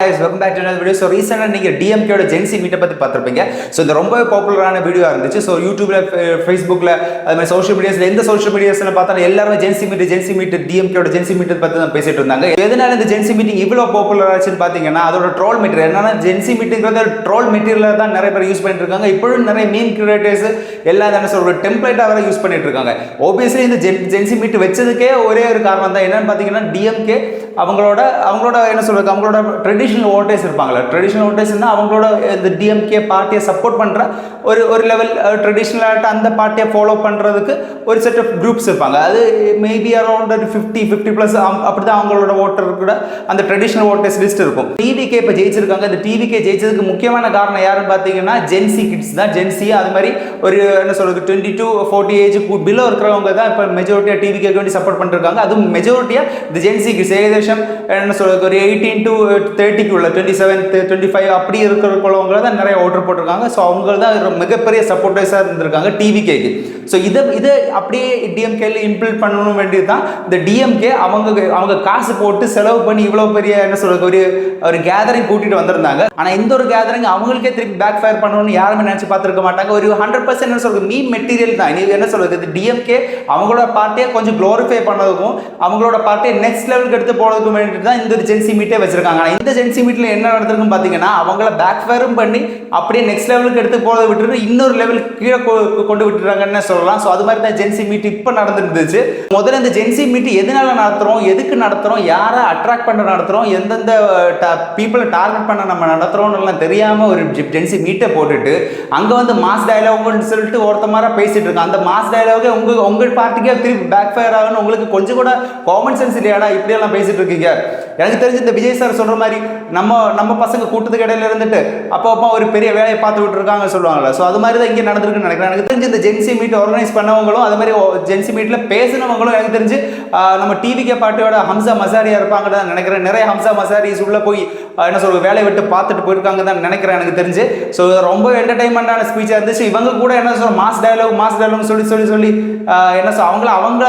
Guys, welcome back to another video. So recently நீங்க DMK ஓட gen Z மீட்டை பத்தி பார்த்திருப்பீங்க. ஸோ இது ரொம்ப பாப்புலரான வீடியோவா இருந்துச்சு. ஸோ யூடியூப்ல, ஃபேஸ்புக்ல, அது மாதிரி சோஷியல் மீடியாஸ்ல எந்த சோஷியல் மீடியாஸ்ல பார்த்தாலும் எல்லாருமே ஜென்சி மீட் DMK ஓட ஜென்சி மீட்டை பத்தி தான் பேசிட்டு இருந்தாங்க. எதனால இந்த ஜென்சி மீட்டிங் இவ்வளோ பாப்புலர் ஆச்சுன்னு பார்த்தீங்கன்னா அதோட ட்ரோல் மெட்டீரியல். என்னன்னா ஜென்சி மீட்டிங்கிறது ட்ரோல் மெட்டீரியலாக தான் நிறைய பேர் யூஸ் பண்ணிட்டு இருக்காங்க. இப்பொழுது நிறைய மீம் கிரியேட்டர்ஸ் எல்லாம் என்ன சொல்ற டெம்ப்ளேட்டாக வர யூஸ் பண்ணிட்டு இருக்காங்க. ஓபியஸ்லி இந்த ஜென்சி மீட் வச்சதுக்கே ஒரே ஒரு காரணம் தான். என்னன்னு பார்த்தீங்கன்னா DMK அவங்களோட என்ன சொல்றது, அவங்களோட ட்ரெடிஷனல் ஓட்டர்ஸ் இருப்பாங்களா. ட்ரெடிஷனல் ஓட்டர்ஸ்னா அவங்களோட இந்த DMK பார்ட்டியை சப்போர்ட் பண்ற ஒரு லெவல் ட்ரெடிஷனலாக அந்த பார்ட்டியை ஃபாலோ பண்றதுக்கு ஒரு செட் ஆஃப் குரூப்ஸ் இருப்பாங்க. அது மேபி அரௌண்ட் 50+ அப்படிதான் அவங்களோட ஓட்டர் கூட அந்த ட்ரெடிஷனல் ஓட்டர்ஸ் லிஸ்ட் இருக்கும். TVK இப்போ ஜெயிச்சிருக்காங்க. இந்த TVK ஜெயிச்சதுக்கு முக்கியமான காரணம் யாருன்னு பார்த்தீங்கன்னா ஜென்சி கிட்ஸ் தான். ஜென்சி அது மாதிரி ஒரு என்ன சொல்றது 20 to 40 ஏஜ் பிலோ இருக்கிறவங்க தான் இப்போ மெஜாரிட்டியாக TVK வேண்டி சப்போர்ட் பண்ணிருக்காங்க. அதுவும் மெஜாரிட்டியாக இந்த ஜென்சி கிட்ஸ் ஏகதேசம் என்ன சொல்றது ஒரு 18 to 30க்குள்ள 27 25 அப்படி இருக்கிறவங்க தான் நிறைய ஓட்டர் போட்டிருக்காங்க. ஸோ அவங்க தான் மிகப்பெரிய சப்போர்ட்டர்ஸாக இருந்திருக்காங்க TVKக்கு. ஸோ இதை அப்படியே DMKல இம்ப்ளிமெண்ட் பண்ணணும் வேண்டியது தான் இந்த DMK. அவங்க காசு போட்டு செலவு பண்ணி இவ்வளோ பெரிய என்ன சொல்றது ஒரு கேதரிங் கூட்டிட்டு வந்திருந்தாங்க. ஆனால் இந்த ஒரு கேதரிங் அவங்களுக்கே திருப்பி பேக் ஃபயர் பண்ணணும்னு யாருமே நினைச்சு பார்த்துருக்க மாட்டாங்க. ஒரு 100% என்ன சொல்றது மீம் மெட்டீரியல் தான். என்ன சொல்றது இது DMK அவங்களோட பார்ட்டியை கொஞ்சம் க்ளோரிஃபை பண்ணதுக்கும் அவங்களோட பார்ட்டியை நெக்ஸ்ட் லெவலுக்கு எடுத்து போனதுக்கும் வேண்டிட்டு தான் இந்த ஜென்சி மீட்டே வச்சிருக்காங்க. ஆனால் இந்த ஜென்சி மீட்டில் என்ன நடந்திருக்குன்னு பார்த்தீங்கன்னா அவங்கள பேக் ஃபயரும் பண்ணி அப்படியே நெக்ஸ்ட் லெவலுக்கு எடுத்து போகிறத விட்டுட்டு இன்னொரு லெவல் கீழே கொண்டு விட்டுறாங்கன்னு சொல்லலாம். ஸோ அது மாதிரி தான் ஜென்சி மீட் இப்போ நடந்துருந்துச்சு. முதல்ல இந்த ஜென்சி மீட் எதனால நடத்துகிறோம், எதுக்கு நடத்துகிறோம், யாரை அட்ராக்ட் பண்ண நடத்துகிறோம், எந்தெந்த பீப்புளை டார்கெட் பண்ண நம்ம நடத்துகிறோம்னு தெரியாமல் ஒரு ஜென்சி மீட்டை போட்டுட்டு அங்கே வந்து மாஸ் டயலாக்னு சொல்லிட்டு ஒருத்த மாதிரி பேசிட்டு இருக்காங்க. அந்த மாஸ் டயலாகே உங்கள் பார்ட்டிக்கே திருப்பி பேக் ஃபயர் ஆகணும். உங்களுக்கு கொஞ்சம் கூட காமன் சென்ஸ் இல்லையாடா இப்படியெல்லாம் பேசிட்டு இருக்கீங்க. எனக்கு தெரிஞ்சு இந்த விஜய் சார் சொல்ற மாதிரி நம்ம பசங்க கூட்டத்துக்கு இடையில இருந்துட்டு அப்போ ஒரு பெரிய வேலையை பார்த்து விட்டு இருக்காங்க சொல்லுவாங்கல்ல. ஸோ அது மாதிரி தான் இங்கே நடந்திருக்குன்னு நினைக்கிறேன். எனக்கு தெரிஞ்சு இந்த ஜென்சி மீட் ஆர்கனைஸ் பண்ணவங்களும் அது மாதிரி ஜென்சி மீட்டில் பேசினவங்களும் எனக்கு தெரிஞ்சு நம்ம TVK பார்ட்டியோட ஹம்சா மசாரியா இருப்பாங்கன்னு தான் நினைக்கிறேன். நிறைய ஹம்சா மசாரிஸ் உள்ள போய் என்ன சொல்றது வேலையை விட்டு பார்த்துட்டு போயிருக்காங்க தான் நினைக்கிறேன் எனக்கு தெரிஞ்சு. ஸோ ரொம்ப என்டர்டைன்மெண்டான ஸ்பீச்சாக இருந்துச்சு. இவங்க கூட என்ன சொல்ற மாஸ் டயலாக் சொல்லி என்ன அவங்க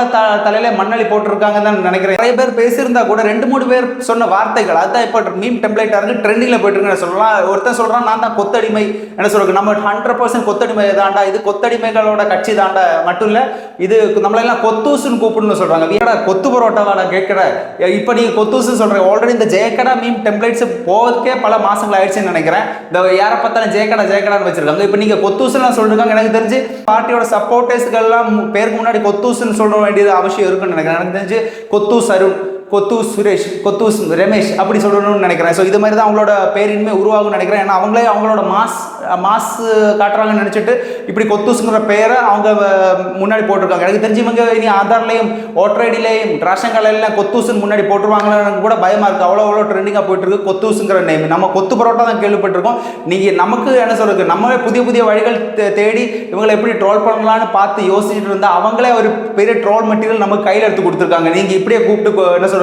தலையில மண்ணளி போட்டிருக்காங்க தான் நினைக்கிறேன். நிறைய பேர் பேசியிருந்தா கூட 2-3 பேர் சொன்ன வார்த்தைகள் அதுதான் இப்போ மீம் டெம்ப்ளேட்டா இருக்கு, ட்ரெண்டிங்ல போயிட்டு இருக்குன்னு சொல்லலாம். ஒருத்தன் சொல்றான் நான் தான் கொத்தடிமை என்ன சொல்றது நம்ம 100% கொத்தடிமை தாண்டா, இது கொத்தடிமைகளோட கட்சி தாண்டா, மட்டும் இல்ல இது நம்மளெல்லாம் கொத்தூசுன்னு கூப்பிடணும்னு சொல்றாங்க. வீடா கொத்து பரோட்டாவாடா கேட்கிற இப்போ நீங்க கொத்தூசுன்னு சொல்றீங்க. ஆல்ரெடி இந்த ஜெயக்கடா மீம் டெம்ப்ளேட்ஸ் போவதுக்கே பல மாசங்கள் ஆயிடுச்சுன்னு நினைக்கிறேன். இந்த யாரை பார்த்தாலும் ஜெயக்கடான்னு வச்சிருக்காங்க. இப்போ நீங்க கொத்தூசுன்னு சொல்றாங்க. எனக்கு தெரிஞ்சு பார்ட்டியோட சப்போர்ட்டர்ஸ்கெல்லாம் பேருக்கு முன்னாடி கொத்தூசுன்னு சொல்ல வேண்டியது அவசியம் இருக்குன்னு நினைக்கிறேன். எனக்கு தெரிஞ்சு கொத்தூஸ் அருண், கொத்தூஸ் சுரேஷ், கொத்தூஸ் ரமேஷ் அப்படி சொல்லணும்னு நினைக்கிறேன். ஸோ இது மாதிரி தான் அவங்களோட பேர் இனிமேல் உருவாகும்னு நினைக்கிறேன். ஏன்னா அவங்களே அவங்களோட மாஸ் காட்டுறாங்கன்னு நினச்சிட்டு இப்படி கொத்தூஸுங்கிற பேரை அவங்க முன்னாடி போட்டிருக்காங்க. எனக்கு தெரிஞ்சு இவங்க இனி ஆதார்லையும் ஓட்டர் ஐடிலையும் ரேஷன் கார்டிலாம் கொத்தூசுன்னு முன்னாடி போட்டுருவாங்கன்னு கூட பயமாக இருக்குது. அவ்வளோ ட்ரெண்டிங்காக போயிட்டு இருக்கு கொத்தூஸுங்கிற நேம். நம்ம கொத்து பரோட்டா தான் கேள்விப்பட்டிருக்கோம். நீங்கள் நமக்கு என்ன சொல்றது நம்மளே புதிய வழிகள் தேடி இவங்களை எப்படி ட்ரோல் பண்ணலான்னு பார்த்து யோசிச்சுட்டு இருந்தால் அவங்களே ஒரு பெரிய ட்ரோல் மெட்டீரியல் நமக்கு கையில் எடுத்து கொடுத்துருக்காங்க. நீங்கள் இப்படியே கூப்பிட்டு என்ன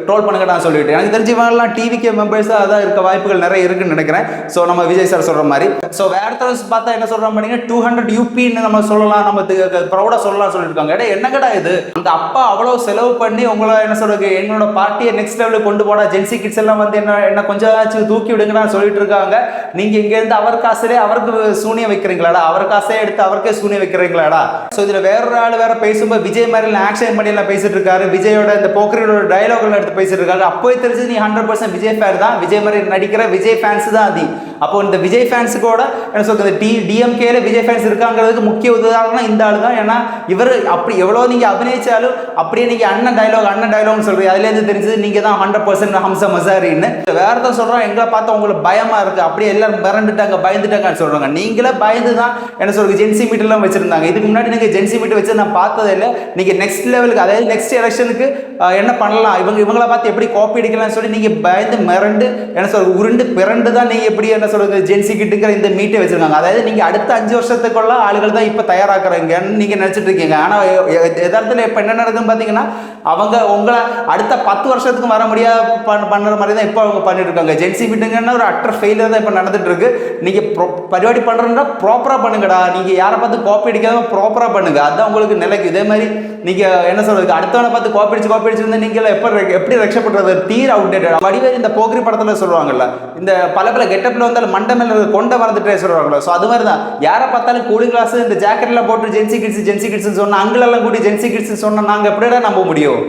ட்ரோல் பண்ணுங்க நான் சொல்லிட்டு எனக்கு தெரிஞ்சவங்கலாம் TVK மெம்பர்ஸ் அதான் இருக்க வாய்ப்புகள் நிறைய இருக்குன்னு நினைக்கிறேன். ஸோ நம்ம விஜய் சார் சொல்ற மாதிரி. ஸோ வேற பார்த்தா என்ன சொல்றோம் பண்ணீங்க 200 UPன்னு நம்ம சொல்லலாம், நம்ம ப்ரௌடா சொல்லலாம் சொல்லியிருக்காங்க. என்னங்கடா இது அந்த அப்பா அவ்வளோ செலவு பண்ணி உங்களை என்ன சொல்றது எங்களோட பார்ட்டியை நெக்ஸ்ட் லெவலுக்கு கொண்டு போடா ஜென்சி கிட்ஸ் எல்லாம் வந்து என்ன கொஞ்சம் தூக்கி விடுங்கன்னு சொல்லிட்டு இருக்காங்க. நீங்க இங்க இருந்து அவர் காசுலேயே அவருக்கு சூனியம் வைக்கிறீங்களாடா, அவர் காசே எடுத்து அவருக்கே சூனியம் வைக்கிறீங்களாடா. ஸோ இதுல வேற ஆள் வேற பேசும்போது விஜய் மாதிரி ஆக்ஷன் பண்ணி எல்லாம் பேசிட்டு இருக்காரு. விஜயோட இந்த போக்கரியோட டயலாக்கள் எடுத்து பேசிட்டு இருக்காங்க. அப்போ தெரிஞ்சு நீ 100% விஜய் ஃபேன் தான், விஜய் மாதிரி நடிக்கிற விஜய் ஃபேன்ஸ் தான் அது. அப்போ இந்த விஜய் ஃபேன்ஸுக்கோட என்ன சொல்றது DMKல விஜய் ஃபேன்ஸ் இருக்காங்கிறதுக்கு முக்கிய உதாரணம் இந்த ஆள் தான். ஏன்னா இவர் அப்படி எவ்வளோ நீங்க அபிநயிச்சாலும் அப்படியே நீங்க அண்ணன் டயலாக்னு சொல்றீங்க. அதுலேருந்து தெரிஞ்சது நீங்க தான் 100% ஹம்சா மசாரின்னு. வேற தான் சொல்றோம் எங்களை பார்த்தா உங்களுக்கு பயமா இருக்கு, அப்படியே எல்லாரும் மிரண்டுட்டாங்க பயந்துட்டாங்கன்னு சொல்றாங்க. நீங்களே பயந்து தான் என்ன சொல்றது ஜென்சி மீட் எல்லாம் வச்சிருந்தாங்க. இதுக்கு முன்னாடி நீங்க ஜென்சி மீட் வச்சு நான் பார்த்ததே இல்லை. நீங்க நெக்ஸ்ட் லெவலுக்கு அதாவது நெக்ஸ்ட் எலெக்ஷனுக்கு என்ன பண்ணலாம் இவங்களை பார்த்து எப்படி காப்பி அடிக்கலாம்னு சொல்லி நீங்க பயந்து மிரண்டு என்ன சொல்றது உருண்டு பிறண்டு தான் நீங்க எப்படி என்ன சொல்றது ஜென்சி கிட்டுங்கிற இந்த மீட்டை வச்சிருக்காங்க. அதாவது நீங்க அடுத்த 5 வருஷத்துக்குள்ள ஆளுகள் தான் இப்ப தயாராக்குறாங்கன்னு நீங்க நினைச்சிட்டு இருக்கீங்க. ஆனா எதார்த்தத்தில் இப்ப என்ன நடக்குதுன்னு பாத்தீங்கன்னா அவங்க உங்களை அடுத்த 10 வருஷத்துக்கு வர முடியாது பண்ணுற மாதிரி தான் இப்போ அவங்க பண்ணிட்டு இருக்காங்க. ஜென்சி மீட்டுங்கன்னா ஒரு அட்டர் ஃபெயிலியர் தான் இப்போ நடந்துட்டு இருக்கு. நீங்க பரிபாடி பண்றதுன்னா ப்ராப்பரா பண்ணுங்கடா. நீங்க யாரை பார்த்து காப்பி அடிக்காம ப்ராப்பரா பண்ணுங்க. அதுதான் உங்களுக்கு நிலைக்கு. இதே மாதிரி நீங்க என்ன சொல்றது, அடுத்தவனை பார்த்து காப்பி அடிச்சு வந்து நீங்க எப்படி ரட்சப்படுறது, தீர அவுடேட்டட். வடிவேல் இந்த போகிரி படத்துல சொல்லுவாங்கல்ல, இந்த பல கெட்டப்ல வந்து மண்டை மேல கொண்ட மறந்துட்டே சொல்றாங்களோ, ஸோ அது மாதிரி தான் யாரை பார்த்தாலும் கூலிங் கிளாஸ் இந்த ஜாக்கெட்லாம் போட்டு ஜென்சி கிட்ஸ் சொன்னா, அங்கிள் எல்லாம் கூடி ஜென்சி கிட்ஸ் சொன்னா நாங்க எப்படிடா நம்ப முடியும்?